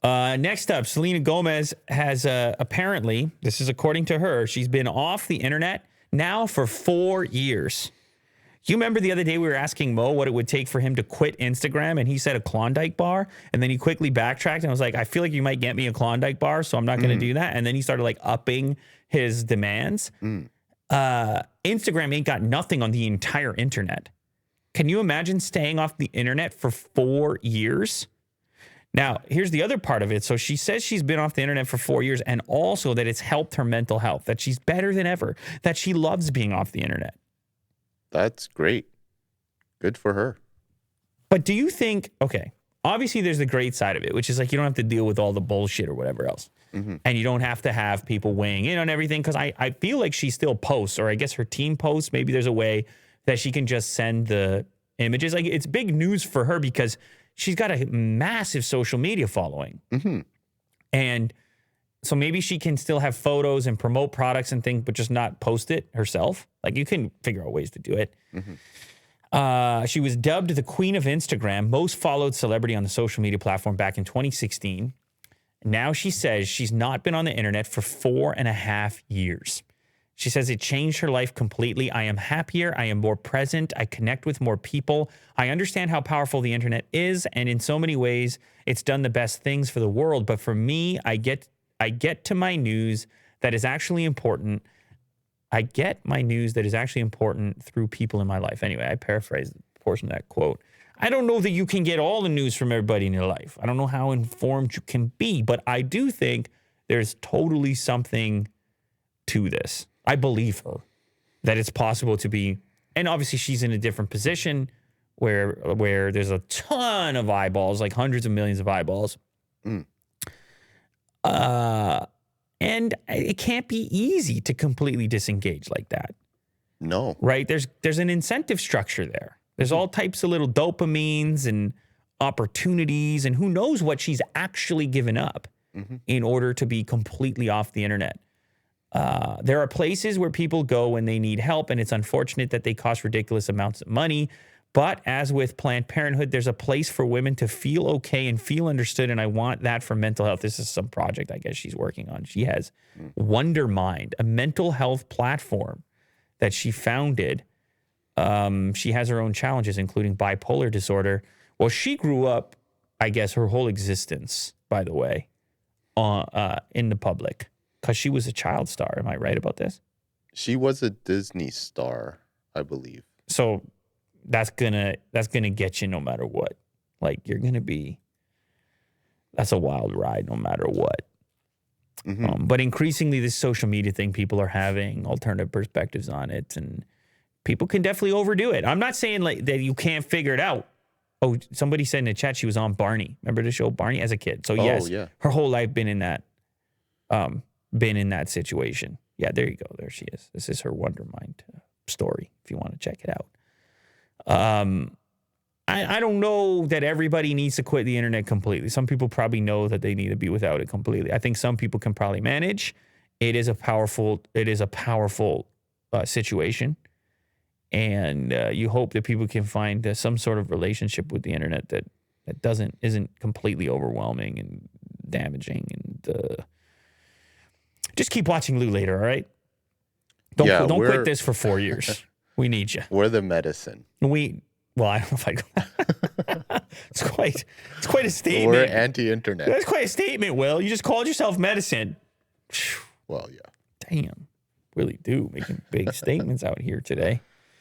Next up, Selena Gomez has apparently, this is according to her, she's been off the internet now for 4 years. You remember the other day we were asking Mo what it would take for him to quit Instagram, and he said a Klondike bar, and then he quickly backtracked and was like, I feel like you might get me a Klondike bar, so I'm not going to do that. And then he started like upping his demands. Instagram ain't got nothing on the entire internet. Can you imagine staying off the internet for 4 years? Now, here's the other part of it. So she says she's been off the internet for 4 years, and also that it's helped her mental health, that she's better than ever, that she loves being off the internet. That's great. Good for her. But do you think, okay, obviously there's the great side of it, which is like you don't have to deal with all the bullshit or whatever else. And you don't have to have people weighing in on everything, because I feel like she still posts, or I guess her team posts. Maybe there's a way that she can just send the images. Like, it's big news for her because she's got a massive social media following. And so maybe she can still have photos and promote products and things, but just not post it herself. Like, you can figure out ways to do it. She was dubbed the Queen of Instagram, most followed celebrity on the social media platform back in 2016. Now she says she's not been on the internet for 4.5 years. She says it changed her life completely. I am happier. I am more present. I connect with more people. I understand how powerful the internet is, and in so many ways, it's done the best things for the world. But for me, I get to my news that is actually important. I get my news that is actually important through people in my life. Anyway, I paraphrased a portion of that quote. I don't know that you can get all the news from everybody in your life. I don't know how informed you can be, but I do think there's totally something to this. I believe her that it's possible to be, and obviously she's in a different position where there's a ton of eyeballs, like hundreds of millions of eyeballs. And it can't be easy to completely disengage like that. No. Right? There's an incentive structure there. There's all types of little dopamines and opportunities, and who knows what she's actually given up in order to be completely off the internet. There are places where people go when they need help, and it's unfortunate that they cost ridiculous amounts of money. But as with Planned Parenthood, there's a place for women to feel okay and feel understood, and I want that for mental health. This is some project I guess she's working on. She has Wonder Mind, a mental health platform that she founded. She has her own challenges, including bipolar disorder. Well, she grew up, I guess, her whole existence, by the way, in the public, because she was a child star. Am I right about this? She was a Disney star, I believe. So that's gonna get you no matter what. Like, that's a wild ride no matter what. But increasingly, this social media thing, people are having alternative perspectives on it, and people can definitely overdo it. I'm not saying like that you can't figure it out. Oh, somebody said in the chat she was on Barney. Remember the show Barney as a kid? So yes, her whole life been in that situation. Yeah, there you go. There she is. This is her Wonder Mind story, if you want to check it out. I don't know that everybody needs to quit the internet completely. Some people probably know that they need to be without it completely. I think some people can probably manage. It is a powerful situation. And you hope that people can find some sort of relationship with the internet that isn't completely overwhelming and damaging. And just keep watching Lou Later, all right? Don't quit this for 4 years. We need you. We're the medicine. Well, I don't know if it's quite a statement. We're anti-internet. That's quite a statement, Will. You just called yourself medicine. Well, yeah. Damn. Really do. Making big statements out here today.